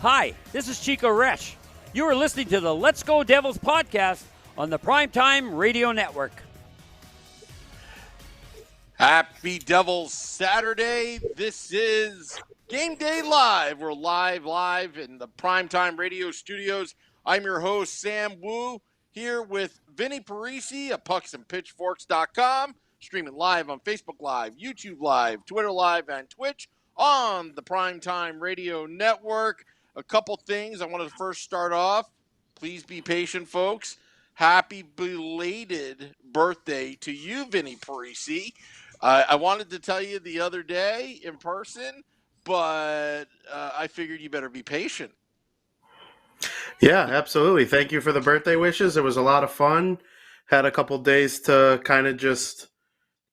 Hi, this is Chico Resch. You are listening to the Let's Go Devils podcast on the Primetime Radio Network. Happy Devils Saturday. This is Game Day Live. We're live in the Primetime Radio studios. I'm your host, Sam Wu, here with Vinny Parisi of pucksandpitchforks.com, streaming live on Facebook Live, YouTube Live, Twitter Live, and Twitch on the Primetime Radio Network. A couple things I wanted to first start off. Please be patient, folks. Happy belated birthday to you, Vinny Parisi. I wanted to tell you the other day in person, but I figured you better be patient. Yeah, absolutely. Thank you for the birthday wishes. It was a lot of fun. Had a couple days to kind of just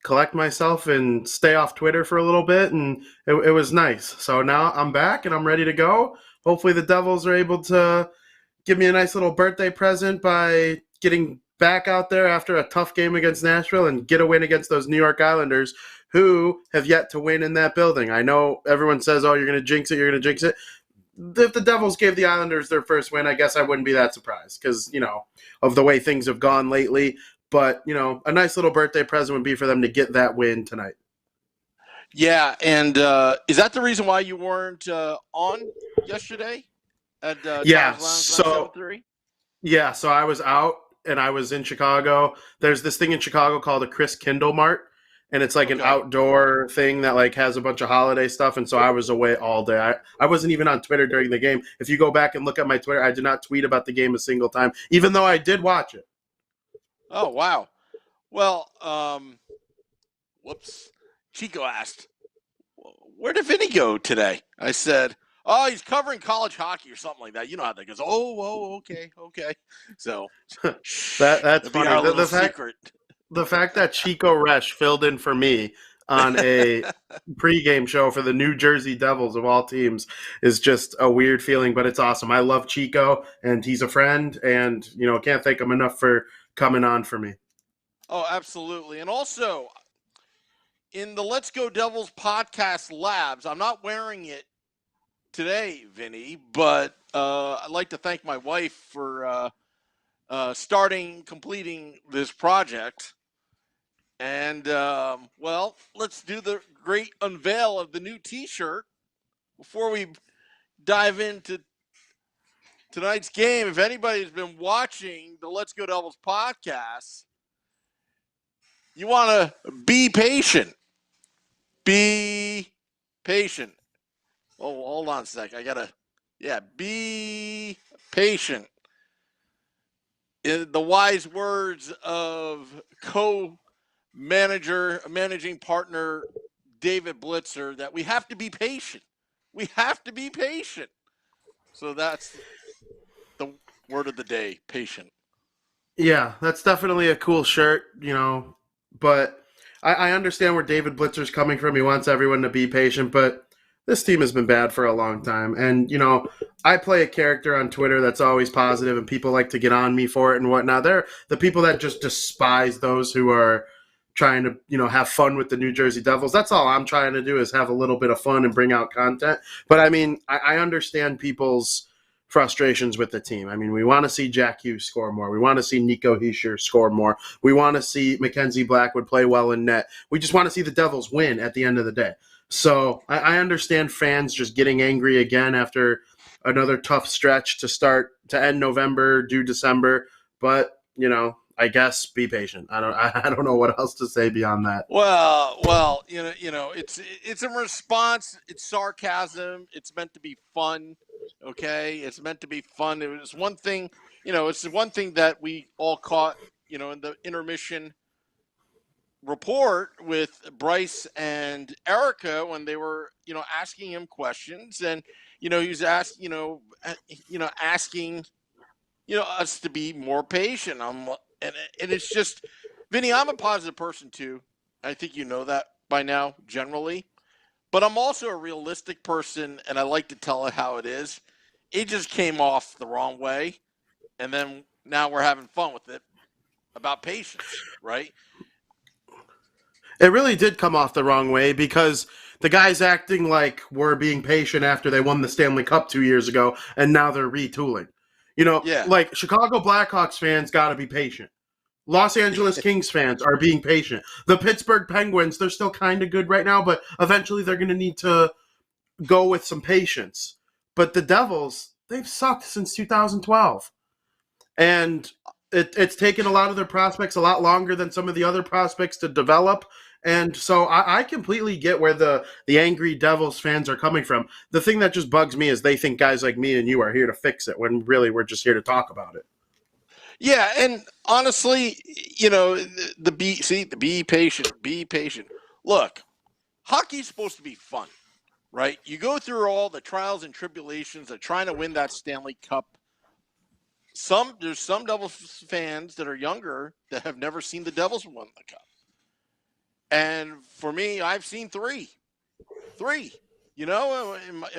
collect myself and stay off Twitter for a little bit, and it was nice. So now I'm back and I'm ready to go. Hopefully the Devils are able to give me a nice little birthday present by getting back out there after a tough game against Nashville and get a win against those New York Islanders who have yet to win in that building. I know everyone says, oh, you're going to jinx it. If the Devils gave the Islanders their first win, I guess I wouldn't be that surprised because, of the way things have gone lately. But, a nice little birthday present would be for them to get that win tonight. Yeah, and is that the reason why you weren't on yesterday at Yeah, so I was out and I was in Chicago. There's this thing in Chicago called a Chris Kindle Mart, and it's like an outdoor thing that like has a bunch of holiday stuff, and so I was away all day. I wasn't even on Twitter during the game. If you go back and look at my Twitter, I did not tweet about the game a single time, even though I did watch it. Oh, wow. Well, whoops. Chico asked, where did Vinny go today? I said, oh, he's covering college hockey or something like that. You know how that goes. Oh, okay. So that's funny. Our little secret. The fact that Chico Resch filled in for me on a pregame show for the New Jersey Devils of all teams is just a weird feeling, but it's awesome. I love Chico, and he's a friend, and can't thank him enough for coming on for me. Oh, absolutely. And also, in the Let's Go Devils podcast labs, I'm not wearing it today, Vinny, but I'd like to thank my wife for completing this project. And, let's do the great unveil of the new T-shirt before we dive into tonight's game. If anybody's been watching the Let's Go Devils podcast, you want to be patient. Be patient. Oh, hold on a sec. Be patient. In the wise words of managing partner David Blitzer, that we have to be patient. We have to be patient. So that's the word of the day, patient. Yeah, that's definitely a cool shirt, but I understand where David Blitzer's coming from. He wants everyone to be patient, but this team has been bad for a long time. And, I play a character on Twitter that's always positive, and people like to get on me for it and whatnot. They're the people that just despise those who are trying to, have fun with the New Jersey Devils. That's all I'm trying to do, is have a little bit of fun and bring out content. But, I understand people's frustrations with the team. We want to see Jack Hughes score more. We want to see Nico Hischier score more. We want to see Mackenzie Blackwood play well in net. We just want to see the Devils win at the end of the day. So I understand fans just getting angry again after another tough stretch to end November, do December. But, I guess be patient. I don't know what else to say beyond that. Well, it's a response. It's sarcasm. It's meant to be fun. Okay, it's meant to be fun. It was one thing, it's one thing that we all caught, in the intermission report with Bryce and Erica when they were, asking him questions, and he was asking us to be more patient. And it's just, Vinny, I'm a positive person too. I think you know that by now, generally. But I'm also a realistic person, and I like to tell it how it is. It just came off the wrong way, and then now we're having fun with it about patience, right? It really did come off the wrong way because The guys acting like we're being patient after they won the Stanley Cup 2 years ago, and now they're retooling. Yeah. Like Chicago Blackhawks fans got to be patient. Los Angeles Kings fans are being patient. The Pittsburgh Penguins, they're still kind of good right now, but eventually they're going to need to go with some patience. But the Devils, they've sucked since 2012. And it's taken a lot of their prospects a lot longer than some of the other prospects to develop. And so I completely get where the angry Devils fans are coming from. The thing that just bugs me is they think guys like me and you are here to fix it when really we're just here to talk about it. Yeah, and honestly, be patient. Look, hockey's supposed to be fun, right? You go through all the trials and tribulations of trying to win that Stanley Cup. There's some Devils fans that are younger that have never seen the Devils win the Cup. And for me, I've seen three. In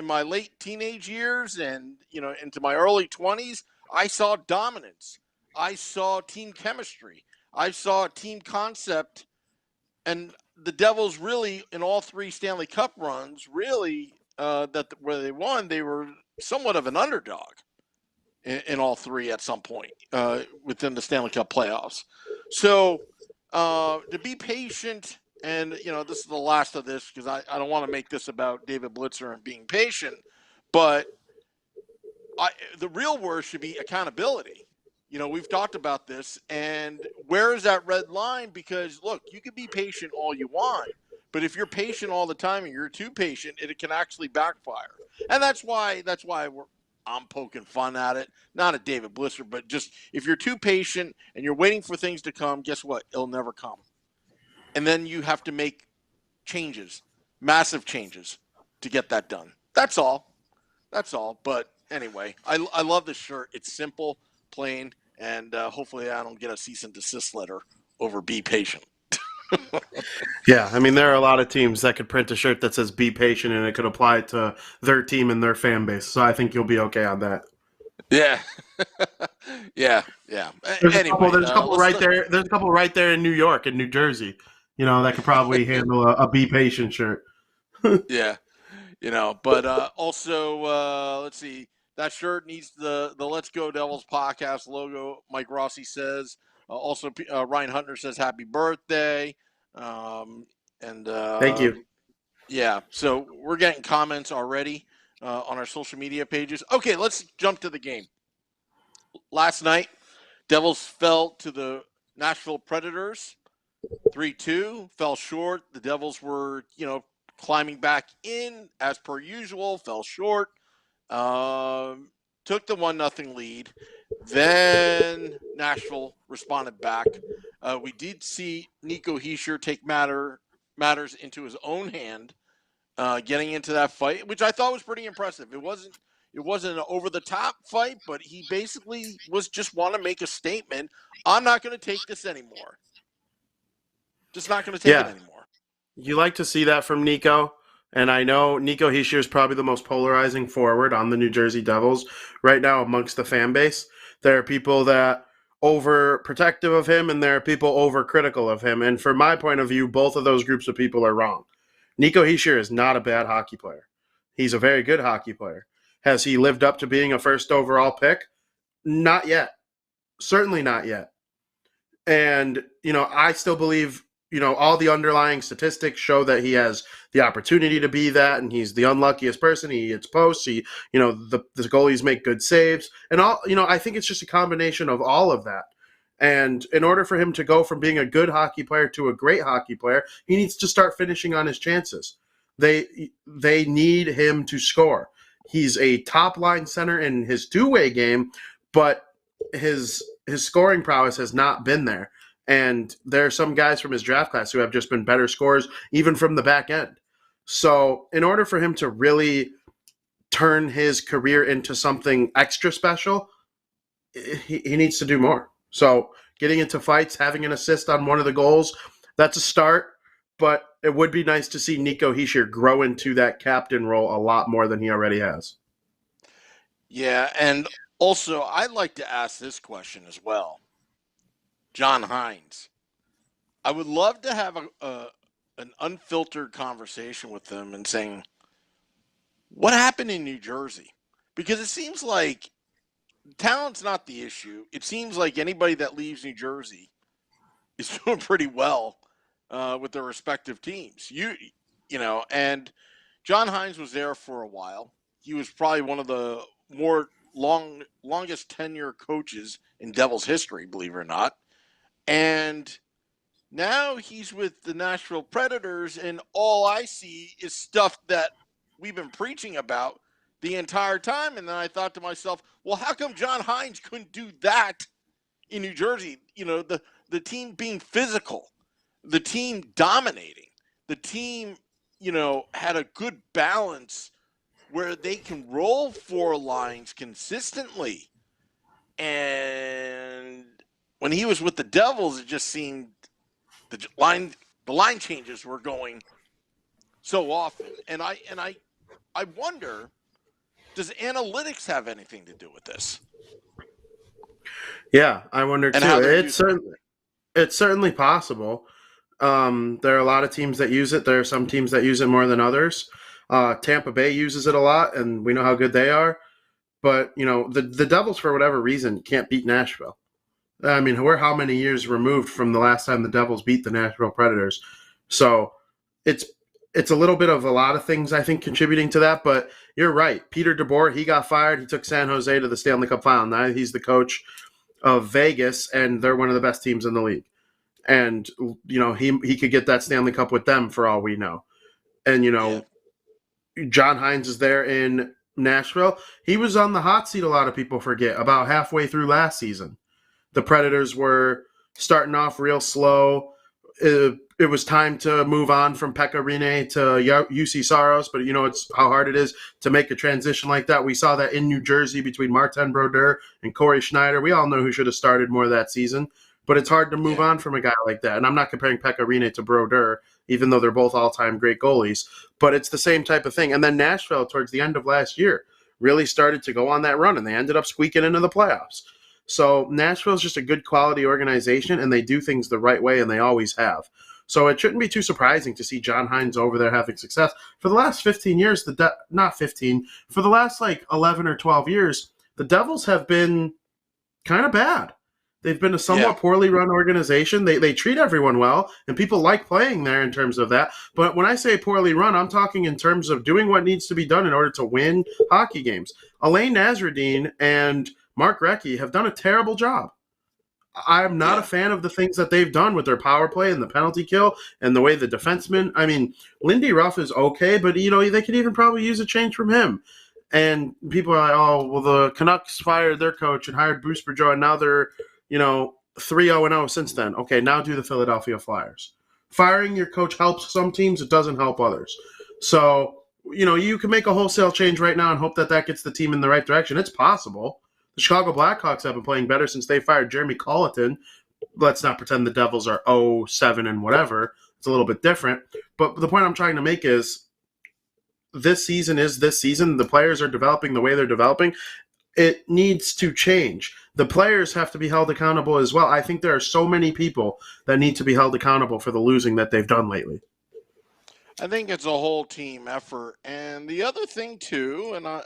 my late teenage years and, into my early 20s, I saw dominance. I saw team chemistry. I saw team concept. And the Devils really, in all three Stanley Cup runs, really, where they won, they were somewhat of an underdog in all three at some point within the Stanley Cup playoffs. So to be patient, and, this is the last of this because I don't want to make this about David Blitzer and being patient, but the real word should be accountability. We've talked about this, and where is that red line? Because, look, you can be patient all you want, but if you're patient all the time and you're too patient, it can actually backfire. And that's why I'm poking fun at it. Not at David Blitzer, but just if you're too patient and you're waiting for things to come, guess what? It'll never come. And then you have to make changes, massive changes, to get that done. That's all. But anyway, I love this shirt. It's simple, plain, and hopefully I don't get a cease and desist letter over be patient. Yeah, I mean, there are a lot of teams that could print a shirt that says be patient and it could apply to their team and their fan base. So I think you'll be okay on that. Yeah. yeah. There's a couple right there. There's a couple right there in New York and New Jersey, that could probably handle a be patient shirt. Yeah. But also, let's see. That shirt needs the Let's Go Devils podcast logo. Mike Rossi says. Also, Ryan Hunter says happy birthday. Thank you. Yeah, so we're getting comments already on our social media pages. Okay, let's jump to the game. Last night, Devils fell to the Nashville Predators 3-2, fell short. The Devils were, climbing back in as per usual, fell short. Took the 1-0 lead. Then Nashville responded back. We did see Nico Hischier take matters into his own hand, getting into that fight, which I thought was pretty impressive. It wasn't an over-the-top fight, but he basically was just want to make a statement. I'm not going to take this anymore. Just not going to take it anymore. You like to see that from Nico. And I know Nico Hischier is probably the most polarizing forward on the New Jersey Devils right now amongst the fan base. There are people that overprotective of him, and there are people overcritical of him. And from my point of view, both of those groups of people are wrong. Nico Hischier is not a bad hockey player. He's a very good hockey player. Has he lived up to being a first overall pick? Not yet. Certainly not yet. And, I still believe all the underlying statistics show that he has the opportunity to be that, and he's the unluckiest person. He hits posts. The goalies make good saves, and all. I think it's just a combination of all of that. And in order for him to go from being a good hockey player to a great hockey player, he needs to start finishing on his chances. They need him to score. He's a top line center in his two-way game, but his scoring prowess has not been there. And there are some guys from his draft class who have just been better scorers, even from the back end. So in order for him to really turn his career into something extra special, he needs to do more. So getting into fights, having an assist on one of the goals, that's a start. But it would be nice to see Nico Hischier grow into that captain role a lot more than he already has. Yeah, and also I'd like to ask this question as well. John Hines. I would love to have a an unfiltered conversation with them and saying, what happened in New Jersey? Because it seems like talent's not the issue. It seems like anybody that leaves New Jersey is doing pretty well with their respective teams. And John Hines was there for a while. He was probably one of the longest tenure coaches in Devils history, believe it or not. And now he's with the Nashville Predators, and all I see is stuff that we've been preaching about the entire time. And then I thought to myself, well, how come John Hines couldn't do that in New Jersey? The team being physical, the team dominating, the team, had a good balance where they can roll four lines consistently. And when he was with the Devils, it just seemed the line changes were going so often. And I wonder, does analytics have anything to do with this? Yeah, I wonder too. It's certainly possible. There are a lot of teams that use it. There are some teams that use it more than others. Tampa Bay uses it a lot, and we know how good they are. But, the Devils, for whatever reason, can't beat Nashville. I mean, we're how many years removed from the last time the Devils beat the Nashville Predators? So it's a little bit of a lot of things, I think, contributing to that. But you're right. Peter DeBoer, he got fired. He took San Jose to the Stanley Cup final. Now he's the coach of Vegas, and they're one of the best teams in the league. And, he could get that Stanley Cup with them for all we know. And, John Hines is there in Nashville. He was on the hot seat, a lot of people forget, about halfway through last season. The Predators were starting off real slow. It was time to move on from Pekka Rinne to UC Saros, but it's how hard it is to make a transition like that. We saw that in New Jersey between Martin Brodeur and Corey Schneider. We all know who should have started more that season, but it's hard to move on from a guy like that. And I'm not comparing Pekka Rinne to Brodeur, even though they're both all-time great goalies, but it's the same type of thing. And then Nashville, towards the end of last year, really started to go on that run, and they ended up squeaking into the playoffs. So Nashville is just a good quality organization, and they do things the right way, and they always have. So it shouldn't be too surprising to see John Hines over there having success. For the last 15 years, for the last 11 or 12 years, the Devils have been kind of bad. They've been a somewhat poorly run organization. They treat everyone well, and people like playing there in terms of that. But when I say poorly run, I'm talking in terms of doing what needs to be done in order to win hockey games. Alain Nasreddine and Mark Recchi have done a terrible job. I'm not a fan of the things that they've done with their power play and the penalty kill and the way the defensemen. I mean, Lindy Ruff is okay, but they could even probably use a change from him. And people are like, oh, well, the Canucks fired their coach and hired Bruce Boudreau, and now they're 3-0-0 since then. Okay, now do the Philadelphia Flyers. Firing your coach helps some teams; it doesn't help others. So you can make a wholesale change right now and hope that gets the team in the right direction. It's possible. The Chicago Blackhawks have been playing better since they fired Jeremy Colleton. Let's not pretend the Devils are 0-7 and whatever. It's a little bit different. But the point I'm trying to make is this season is this season. The players are developing the way they're developing. It needs to change. The players have to be held accountable as well. I think there are so many people that need to be held accountable for the losing that they've done lately. I think it's a whole team effort. And the other thing, too, and I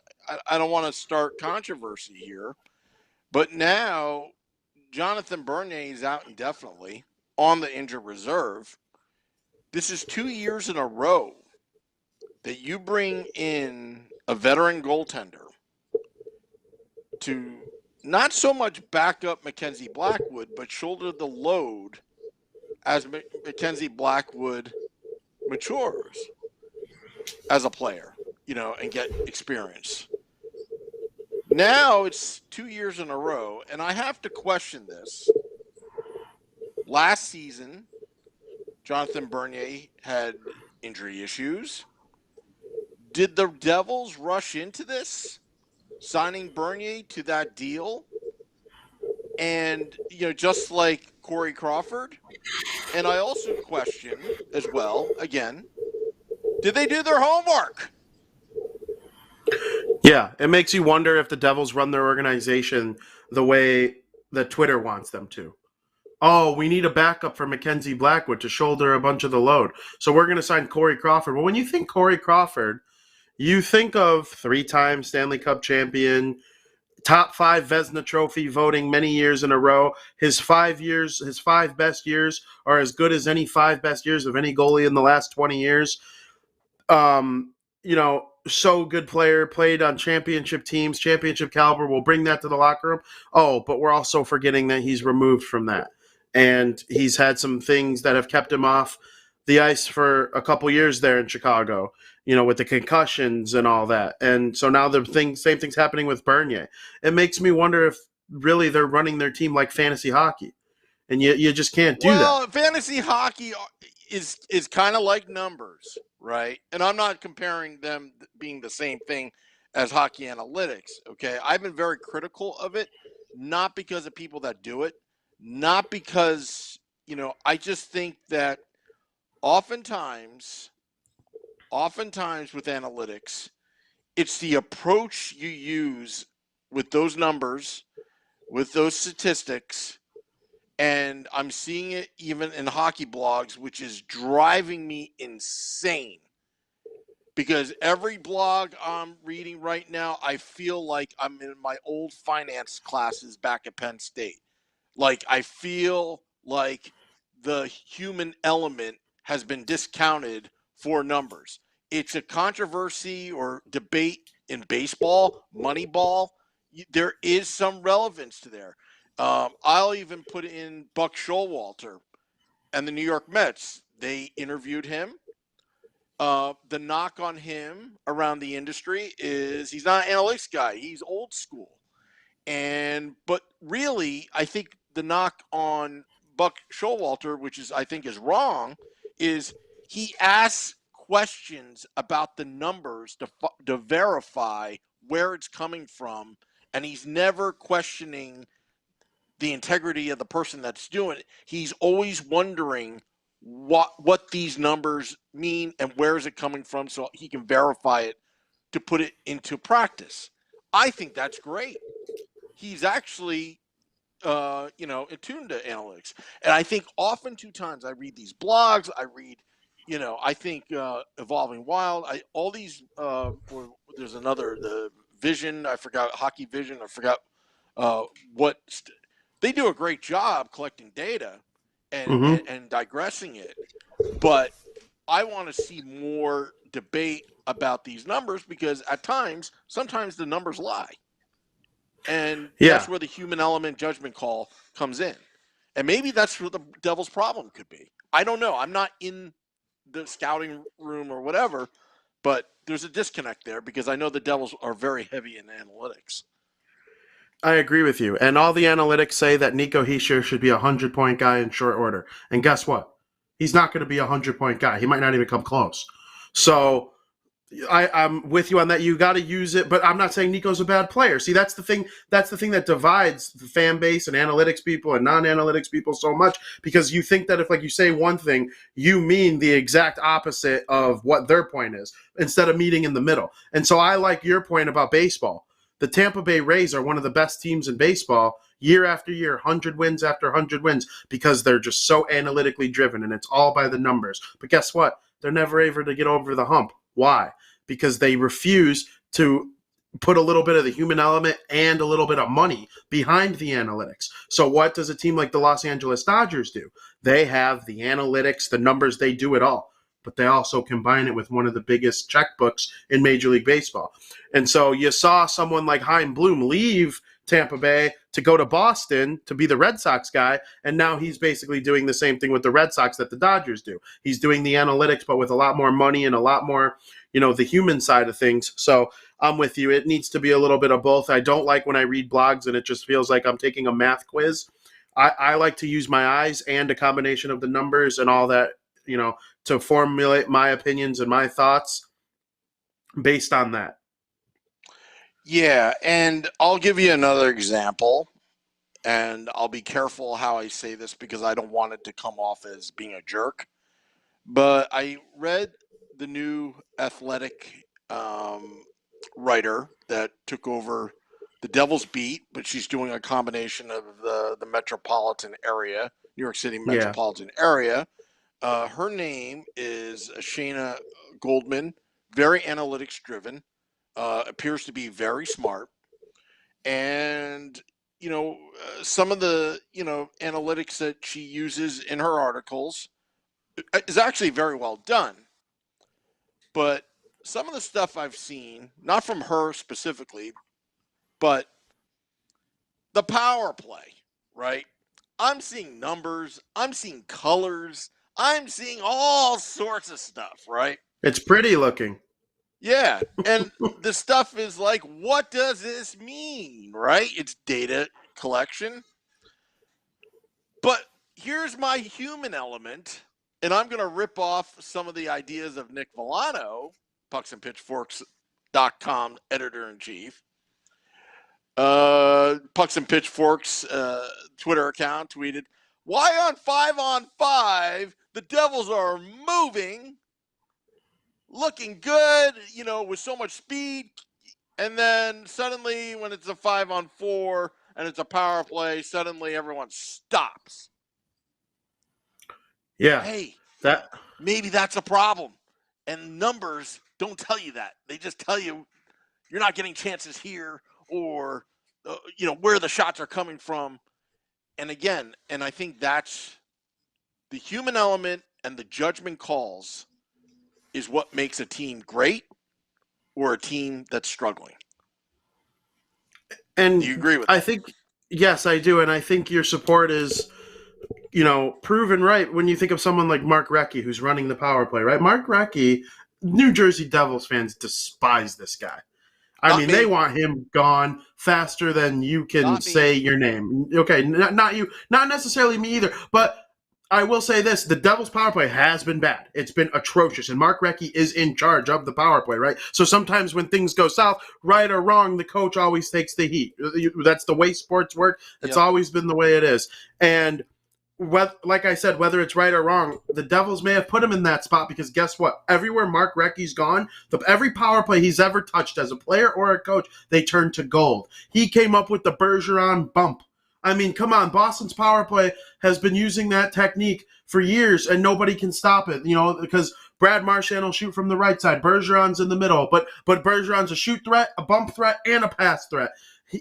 don't want to start controversy here, but now Jonathan Bernier is out indefinitely on the injured reserve. This is 2 years in a row that you bring in a veteran goaltender to not so much back up Mackenzie Blackwood, but shoulder the load as Mackenzie Blackwood matures as a player, and get experience. Now it's 2 years in a row, and I have to question this. Last season, Jonathan Bernier had injury issues. Did the Devils rush into this, signing Bernier to that deal? And, just like Corey Crawford. And I also question as well, again, did they do their homework? Yeah, it makes you wonder if the Devils run their organization the way that Twitter wants them to. oh, we need a backup for Mackenzie Blackwood to shoulder a bunch of the load. So we're going to sign Corey Crawford. Well, when you think Corey Crawford, you think of 3-time Stanley Cup champion, top 5 Vezina Trophy voting many years in a row. His 5 best years are as good as any 5 best years of any goalie in the last 20 years. So good player, played on championship teams, championship caliber. We'll bring that to the locker room. Oh, but we're also forgetting that he's removed from that. And he's had some things that have kept him off the ice for a couple years there in Chicago, with the concussions and all that. And so now same thing's happening with Bernier. It makes me wonder if really they're running their team like fantasy hockey. And you just can't do that. Well, fantasy hockey is kind of like numbers, right? And I'm not comparing them being the same thing as hockey analytics, okay? I've been very critical of it, not because of people that do it, not because, I just think that oftentimes with analytics, it's the approach you use with those numbers, with those statistics, and I'm seeing it even in hockey blogs, which is driving me insane. Because every blog I'm reading right now, I feel like I'm in my old finance classes back at Penn State. Like, I feel like the human element has been discounted for numbers. It's a controversy or debate in baseball, Moneyball. There is some relevance to there. I'll even put in Buck Showalter and the New York Mets. They interviewed him. The knock on him around the industry is he's not an analytics guy. He's old school. But really, I think the knock on Buck Showalter, which I think is wrong, is he asks questions about the numbers to verify where it's coming from, and he's never questioning the integrity of the person that's doing it. He's always wondering what these numbers mean and where is it coming from, so he can verify it to put it into practice. I think that's great. He's actually attuned to analytics. And I think often two times I read these blogs, I read, I think Evolving Wild, all these, there's another, the Vision, I forgot, Hockey Vision, I forgot they do a great job collecting data and digressing it. But I want to see more debate about these numbers because sometimes the numbers lie. And that's where the human element judgment call comes in. And maybe that's what the Devils' problem could be. I don't know. I'm not in the scouting room or whatever, but there's a disconnect there because I know the Devils are very heavy in analytics. I agree with you. And all the analytics say that Nico Hischier should be a 100-point guy in short order. And guess what? He's not going to be a 100-point guy. He might not even come close. So I'm with you on that. You got to use it, but I'm not saying Nico's a bad player. See, that's the thing that divides the fan base and analytics people and non-analytics people so much, because you think that if you say one thing, you mean the exact opposite of what their point is instead of meeting in the middle. And so I like your point about baseball. The Tampa Bay Rays are one of the best teams in baseball year after year, 100 wins after 100 wins, because they're just so analytically driven and it's all by the numbers. But guess what? They're never able to get over the hump. Why? Because they refuse to put a little bit of the human element and a little bit of money behind the analytics. So what does a team like the Los Angeles Dodgers do? They have the analytics, the numbers, they do it all. But they also combine it with one of the biggest checkbooks in Major League Baseball. And so you saw someone like Chaim Bloom leave Tampa Bay to go to Boston to be the Red Sox guy, and now he's basically doing the same thing with the Red Sox that the Dodgers do. He's doing the analytics, but with a lot more money and a lot more, the human side of things. So I'm with you. It needs to be a little bit of both. I don't like when I read blogs and it just feels like I'm taking a math quiz. I like to use my eyes and a combination of the numbers and all that, to formulate my opinions and my thoughts based on that. Yeah, and I'll give you another example, and I'll be careful how I say this because I don't want it to come off as being a jerk. But I read the new Athletic writer that took over the Devil's beat, but she's doing a combination of the metropolitan area, New York City Yeah. metropolitan area. Her name is Shayna Goldman, very analytics driven, appears to be very smart. And, some of the, analytics that she uses in her articles is actually very well done. But some of the stuff I've seen, not from her specifically, but the power play, right? I'm seeing numbers, I'm seeing colors, I'm seeing all sorts of stuff, right? It's pretty looking. Yeah. And the stuff is like, what does this mean, right? It's data collection. But here's my human element, and I'm going to rip off some of the ideas of Nick Villano, pucksandpitchforks.com editor-in-chief. Pucks and Pitchforks Twitter account tweeted, "Why on 5-on-5 the Devils are moving, looking good, with so much speed, and then suddenly when it's a 5-on-4 and it's a power play, suddenly everyone stops." Yeah. Hey, That maybe that's a problem, and numbers don't tell you that. They just tell you you're not getting chances here, or where the shots are coming from. And again, and I think that's the human element and the judgment calls is what makes a team great or a team that's struggling. and Do you agree with I that? think yes, I do, and I think your support is proven right when you think of someone like Mark Recchi who's running the power play, right? Mark Recchi, New Jersey Devils fans despise this guy. I Not mean, me. they want him gone faster than you can Not me. say your name. Okay, not you, not necessarily me either. But I will say this: the Devils' power play has been bad. It's been atrocious, and Mark Recchi is in charge of the power play, right? So sometimes when things go south, right or wrong, the coach always takes the heat. That's the way sports work. It's Yep. always been the way it is, and like I said, whether it's right or wrong, the Devils may have put him in that spot because guess what? Everywhere Mark Recchi's gone, every power play he's ever touched as a player or a coach, they turn to gold. He came up with the Bergeron bump. I mean, come on, Boston's power play has been using that technique for years, and nobody can stop it. Because Brad Marchand will shoot from the right side, Bergeron's in the middle, but Bergeron's a shoot threat, a bump threat, and a pass threat.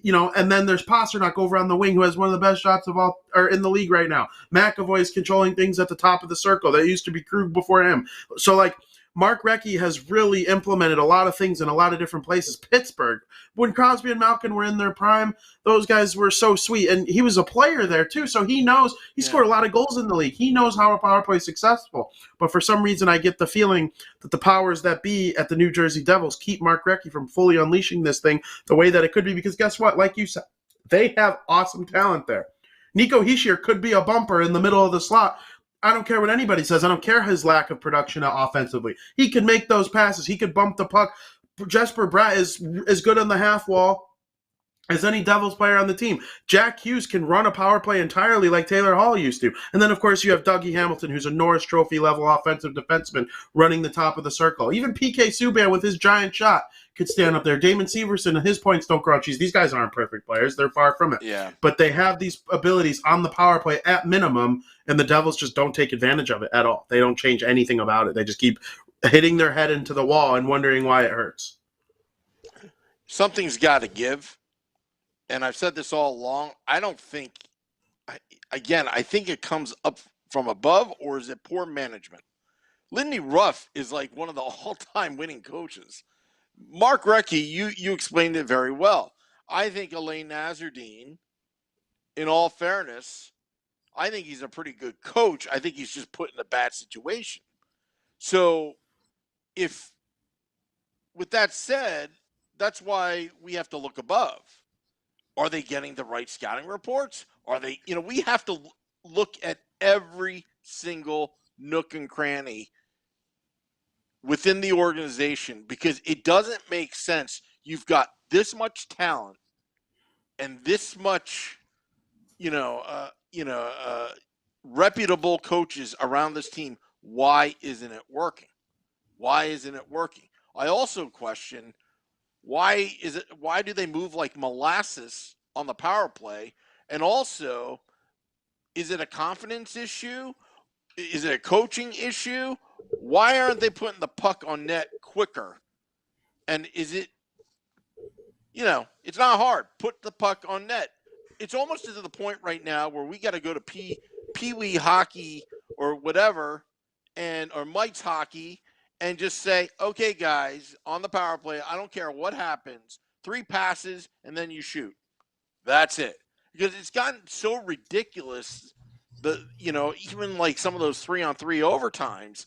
And then there's Pasternak over on the wing, who has one of the best shots of all, or in the league right now. McAvoy is controlling things at the top of the circle. That used to be Krug before him. So, Mark Recchi has really implemented a lot of things in a lot of different places. Pittsburgh, when Crosby and Malkin were in their prime, those guys were so sweet. And he was a player there, too, so he knows. He scored a lot of goals in the league. He knows how a power play is successful. But for some reason, I get the feeling that the powers that be at the New Jersey Devils keep Mark Recchi from fully unleashing this thing the way that it could be. Because guess what? Like you said, they have awesome talent there. Nico Hischier could be a bumper in the middle of the slot. I don't care what anybody says. I don't care his lack of production offensively. He can make those passes. He could bump the puck. Jesper Bratt is as good on the half wall as any Devils player on the team. Jack Hughes can run a power play entirely like Taylor Hall used to. And then, of course, you have Dougie Hamilton, who's a Norris Trophy-level offensive defenseman running the top of the circle. Even PK Subban with his giant shot could stand up there. Damon Severson and his points don't grow on trees. These guys aren't perfect players. They're far from it. Yeah. But they have these abilities on the power play at minimum, and the Devils just don't take advantage of it at all. They don't change anything about it. They just keep hitting their head into the wall and wondering why it hurts. Something's got to give. And I've said this all along. I don't think, I think it comes up from above, or is it poor management? Lindy Ruff is like one of the all-time winning coaches. Mark Recchi, you explained it very well. I think Alain Nasreddine, in all fairness, I think he's a pretty good coach. I think he's just put in a bad situation. So, with that said, that's why we have to look above. Are they getting the right scouting reports? Are they, we have to look at every single nook and cranny within the organization, because it doesn't make sense. You've got this much talent and this much, reputable coaches around this team. Why isn't it working? Why isn't it working? I also question, why do they move like molasses on the power play? And also, Is it a confidence issue? Is it a coaching issue? Why aren't they putting the puck on net quicker? And is it, it's not hard. Put the puck on net. It's almost to the point right now where we got to go to Pee-wee hockey or whatever, or Mike's hockey, and just say, okay, guys, on the power play, I don't care what happens, 3 passes and then you shoot. That's it. Because it's gotten so ridiculous. Even like some of those 3-on-3 overtimes,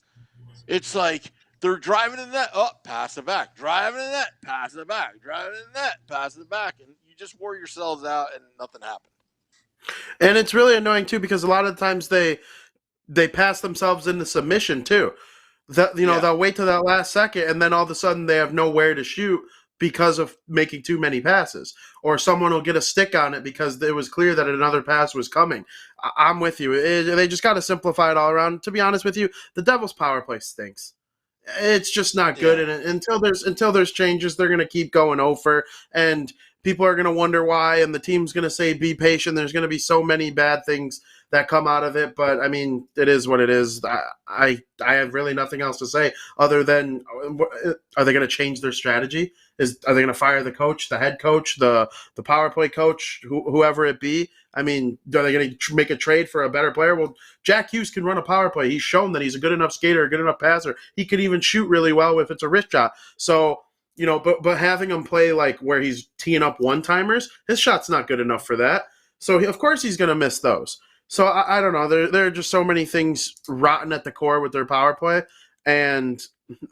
it's like they're driving in that, pass it back, driving in that, pass it back, driving in that, pass it back, and you just wore yourselves out and nothing happened. And it's really annoying too because a lot of times they pass themselves into submission too. They'll wait till that last second and then all of a sudden they have nowhere to shoot because of making too many passes, or someone will get a stick on it because it was clear that another pass was coming. I'm with you. They just got to simplify it all around. To be honest with you, the Devils' power play stinks. It's just not good, and until there's changes, they're going to keep going over, and people are going to wonder why, and the team's going to say, be patient. There's going to be so many bad things that come out of it, but I mean, it is what it is. I have really nothing else to say other than, are they going to change their strategy? Are they going to fire the coach, the head coach, the power play coach, whoever it be? I mean, are they going to make a trade for a better player? Well, Jack Hughes can run a power play. He's shown that he's a good enough skater, a good enough passer. He could even shoot really well if it's a wrist shot. So, but having him play like where he's teeing up one-timers, his shot's not good enough for that. So, of course, he's going to miss those. So, I don't know. There are just so many things rotten at the core with their power play. And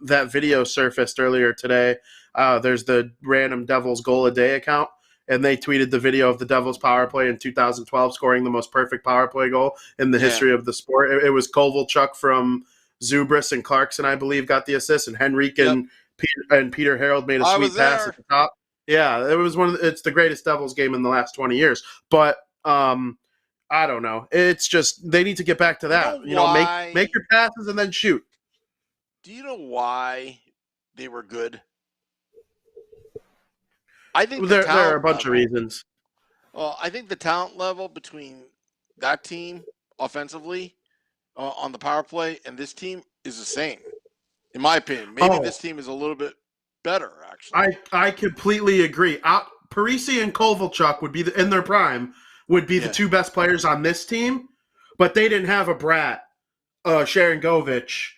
that video surfaced earlier today. There's the random Devils goal a day account. And they tweeted the video of the Devils power play in 2012 scoring the most perfect power play goal in the history of the sport. It was Kovalchuk from Zubris and Clarkson, I believe, got the assist. And Henrique and Peter Harold made a sweet pass at the top. Yeah, it was it's the greatest Devils game in the last 20 years. But I don't know. It's just they need to get back to that. Make your passes and then shoot. Do you know why they were good? I think there are a bunch of reasons. Well, I think the talent level between that team offensively on the power play and this team is the same, in my opinion. Maybe this team is a little bit better, actually. I completely agree. Parise and Kovalchuk would be in their prime. Would be the 2 best players on this team, but they didn't have a Brat, Sharon Govich,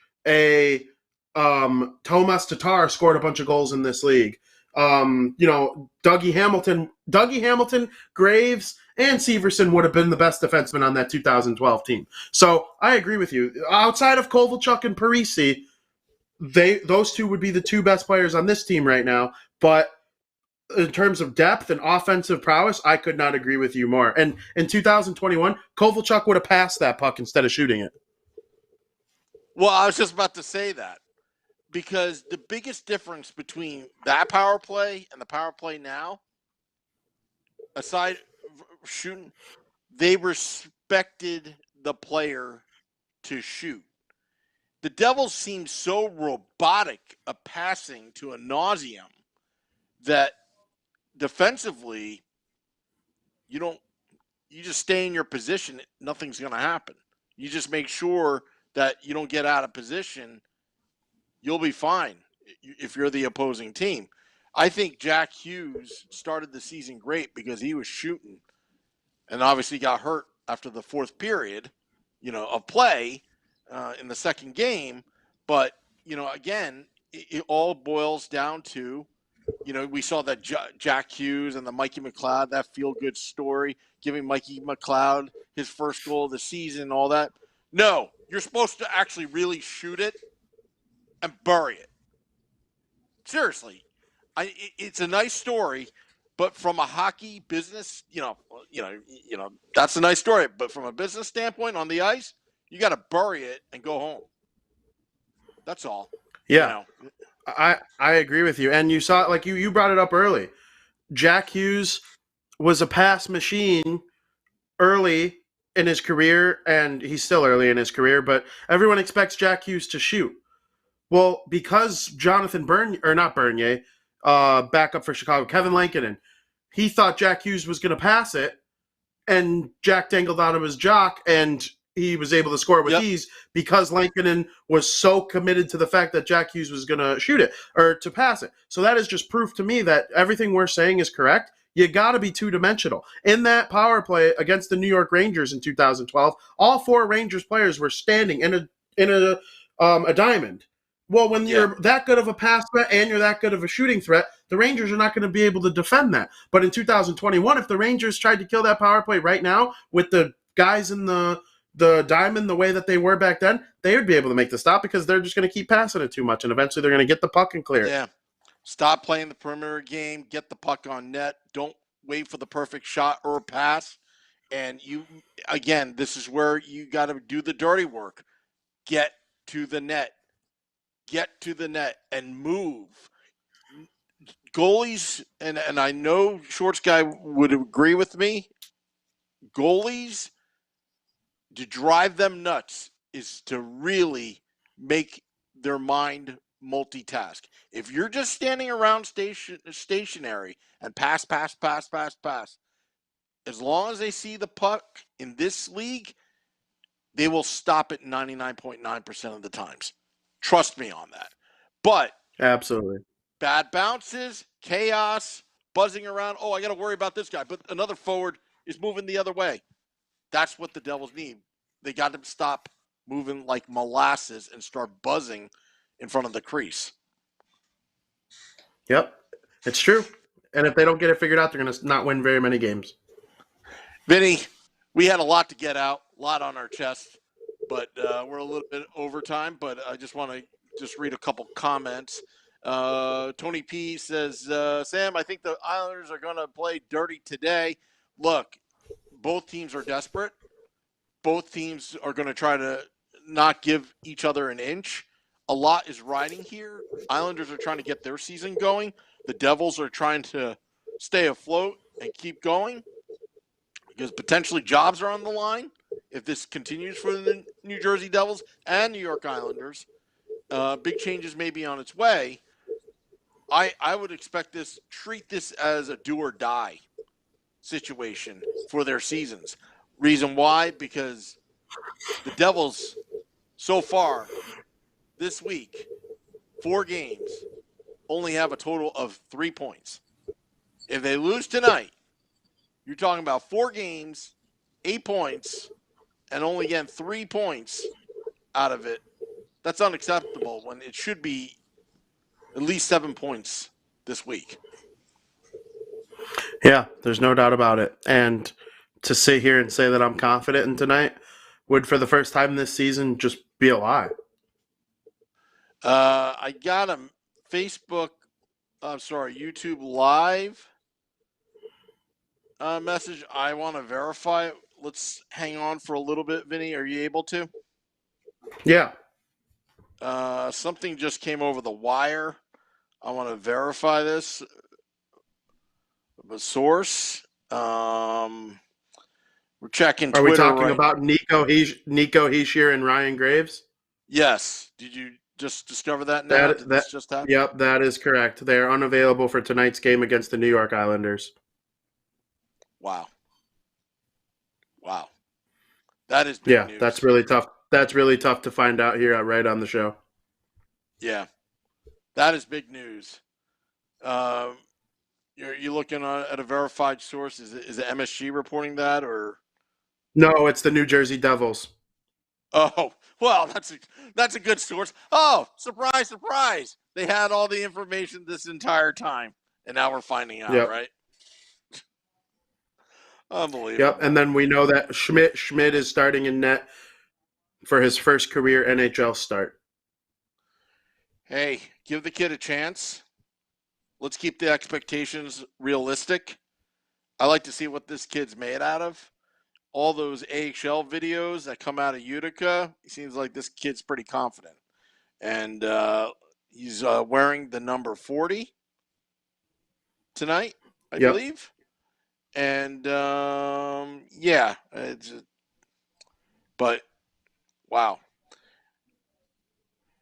Tomas Tatar scored a bunch of goals in this league. Dougie Hamilton, Graves, and Severson would have been the best defensemen on that 2012 team. So I agree with you. Outside of Kovalchuk and Parise, those 2 would be the 2 best players on this team right now. But in terms of depth and offensive prowess, I could not agree with you more. And in 2021, Kovalchuk would have passed that puck instead of shooting it. Well, I was just about to say that. Because the biggest difference between that power play and the power play now, aside shooting, they respected the player to shoot. The Devils seem so robotic a passing to a nauseam that defensively, you just stay in your position. Nothing's going to happen. You just make sure that you don't get out of position. You'll be fine if you're the opposing team. I think Jack Hughes started the season great because he was shooting and obviously got hurt after the 4th period, of play in the second game. But, again, it all boils down to, we saw that Jack Hughes and the Mikey McLeod, that feel-good story, giving Mikey McLeod his first goal of the season, all that. No, you're supposed to actually really shoot it and bury it. Seriously, it's a nice story, but from a hockey business, that's a nice story. But from a business standpoint on the ice, you got to bury it and go home. That's all. Yeah, I agree with you. And you saw, like you brought it up early. Jack Hughes was a pass machine early in his career, and he's still early in his career. But everyone expects Jack Hughes to shoot. Well, because Jonathan Bernier, backup for Chicago, Kevin Lankinen, he thought Jack Hughes was going to pass it, and Jack dangled out of his jock, and he was able to score with ease because Lankinen was so committed to the fact that Jack Hughes was going to shoot it or to pass it. So that is just proof to me that everything we're saying is correct. You got to be two-dimensional. In that power play against the New York Rangers in 2012, all 4 Rangers players were standing in a diamond. Well, when you're that good of a pass threat and you're that good of a shooting threat, the Rangers are not going to be able to defend that. But in 2021, if the Rangers tried to kill that power play right now with the guys in the diamond the way that they were back then, they would be able to make the stop because they're just going to keep passing it too much, and eventually they're going to get the puck and clear it. Yeah. Stop playing the perimeter game. Get the puck on net. Don't wait for the perfect shot or pass. And again, this is where you got to do the dirty work. Get to the net. Get to the net and move. Goalies, and I know Shorts Guy would agree with me, goalies, to drive them nuts is to really make their mind multitask. If you're just standing around stationary and pass, as long as they see the puck in this league, they will stop it 99.9% of the times. Trust me on that. But absolutely, bad bounces, chaos, buzzing around. Oh, I got to worry about this guy. But another forward is moving the other way. That's what the Devils need. They got to stop moving like molasses and start buzzing in front of the crease. Yep, it's true. And if they don't get it figured out, they're going to not win very many games. Vinny, we had a lot to get out, a lot on our chest. But we're a little bit over time, but I just want to read a couple comments. Tony P says, Sam, I think the Islanders are going to play dirty today. Look, both teams are desperate. Both teams are going to try to not give each other an inch. A lot is riding here. Islanders are trying to get their season going. The Devils are trying to stay afloat and keep going because potentially jobs are on the line. If this continues for the New Jersey Devils and New York Islanders, big changes may be on its way. I would expect treat this as a do or die situation for their seasons. Reason why? Because the Devils so far this week, 4 games, only have a total of 3 points. If they lose tonight, you're talking about 4 games, 8 points, and only getting 3 points out of it. That's unacceptable when it should be at least 7 points this week. Yeah, there's no doubt about it. And to sit here and say that I'm confident in tonight would, for the first time this season, just be a lie. I got a YouTube Live message. I want to verify it. Let's hang on for a little bit, Vinny. Are you able to? Yeah. Something just came over the wire. I want to verify this. The source. We're checking Twitter. Are we talking about Nico Hischier and Ryan Graves? Yes. Did you just discover that now? Did this just happen? Yep, that is correct. They are unavailable for tonight's game against the New York Islanders. Wow. That is big news. That's really tough. That's really tough to find out here right on the show. Yeah, that is big news. You're looking at a verified source. Is it MSG reporting that or? No, it's the New Jersey Devils. Oh, well, that's a good source. Oh, surprise! They had all the information this entire time, and now we're finding out, right? Unbelievable. Yep, and then we know that Schmidt is starting in net for his first career NHL start. Hey, give the kid a chance. Let's keep the expectations realistic. I like to see what this kid's made out of. All those AHL videos that come out of Utica, it seems like this kid's pretty confident. And he's wearing the number 40 tonight, I believe. And, but, wow.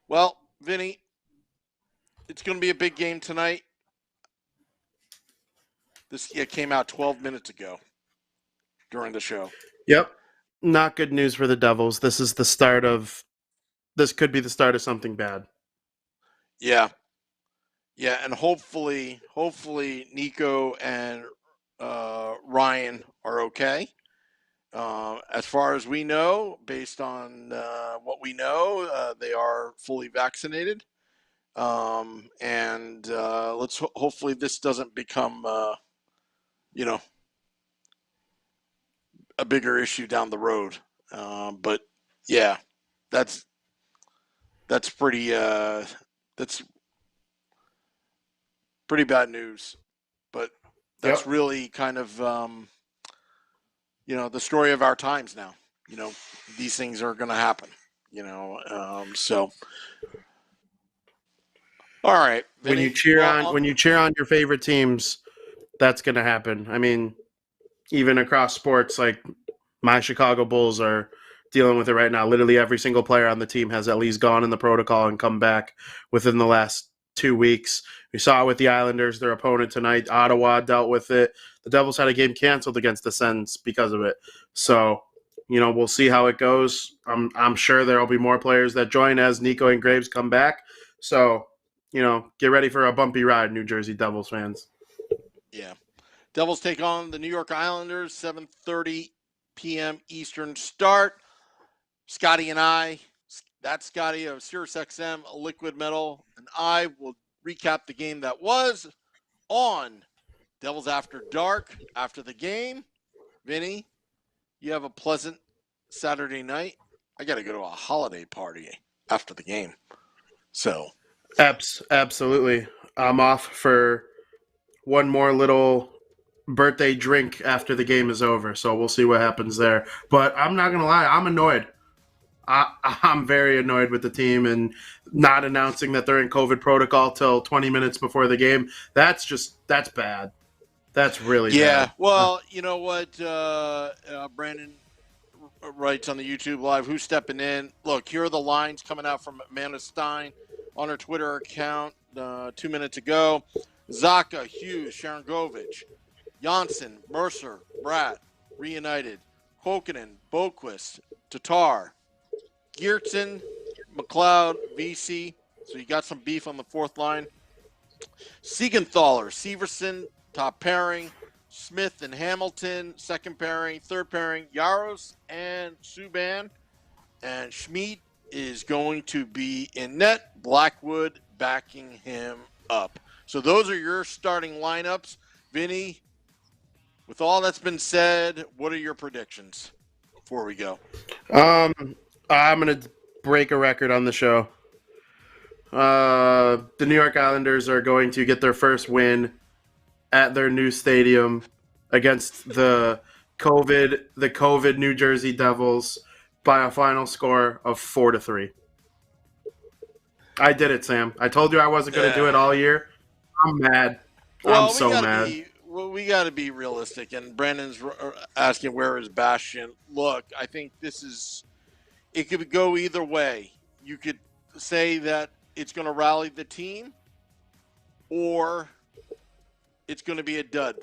Well, Vinny, it's going to be a big game tonight. This came out 12 minutes ago. during the show. Yep. Not good news for the Devils. This is the start of. This could be the start of something bad. Yeah. Yeah, and hopefully Nico and Ryan are okay. As far as we know, based on what we know, they are fully vaccinated. And let's hopefully this doesn't become, a bigger issue down the road. But yeah, that's pretty bad news. But that's really kind of the story of our times now. These things are going to happen. So. All right. When you cheer on your favorite teams, that's going to happen. I mean, even across sports, like my Chicago Bulls are dealing with it right now. Literally every single player on the team has at least gone in the protocol and come back within the last 2 weeks. We saw it with the Islanders, their opponent tonight. Ottawa dealt with it. The Devils had a game canceled against the Sens because of it. So, we'll see how it goes. I'm sure there will be more players that join as Nico and Graves come back. So, get ready for a bumpy ride, New Jersey Devils fans. Yeah. Devils take on the New York Islanders, 7:30 p.m. Eastern start. Scotty and I, that's Scotty of SiriusXM, Liquid Metal, and I will recap the game that was on Devils After Dark after the game. Vinny, you have a pleasant Saturday night. I got to go to a holiday party after the game. So. Absolutely. I'm off for one more little birthday drink after the game is over, so we'll see what happens there. But I'm not going to lie, I'm annoyed. I'm very annoyed with the team and not announcing that they're in COVID protocol till 20 minutes before the game. That's bad. That's really bad. Yeah, well, you know what, Brandon writes on the YouTube Live, who's stepping in? Look, here are the lines coming out from Amanda Stein on her Twitter account 2 minutes ago. Zaka, Hughes, Sharangovich, Janssen, Mercer, Bratt, reunited. Kokkonen, Boquist, Tatar, Geertsen, McLeod, VC. So you got some beef on the fourth line. Siegenthaler, Severson, top pairing. Smith and Hamilton, second pairing. Third pairing, Yaros and Subban. And Schmid is going to be in net. Blackwood backing him up. So those are your starting lineups. Vinny, with all that's been said, what are your predictions before we go? I'm going to break a record on the show. The New York Islanders are going to get their first win at their new stadium against the COVID New Jersey Devils by a final score of 4-3. I did it, Sam. I told you I wasn't going to do it all year. I'm mad. I'm so mad. We got to be realistic, and Brandon's asking where is Bastian. Look, I think it could go either way. You could say that it's going to rally the team, or it's going to be a dud.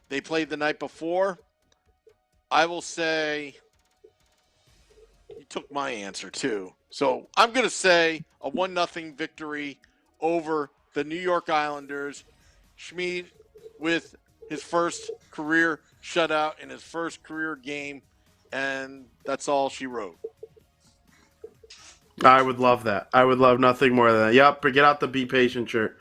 They played the night before. I will say you took my answer too. So I'm going to say a 1-0 victory over the New York Islanders. Schmid with his first career shutout in his first career game, and that's all she wrote. I would love that. I would love nothing more than that. Yep, get out the Be Patient shirt.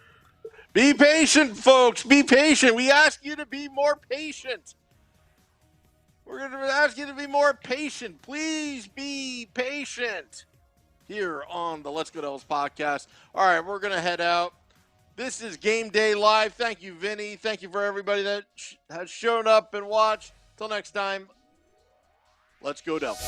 Be patient, folks. Be patient. We ask you to be more patient. We're going to ask you to be more patient. Please be patient here on the Let's Go Devils podcast. All right, we're going to head out. This is Game Day Live. Thank you, Vinny. Thank you for everybody that has shown up and watched. Till next time, let's go Devils.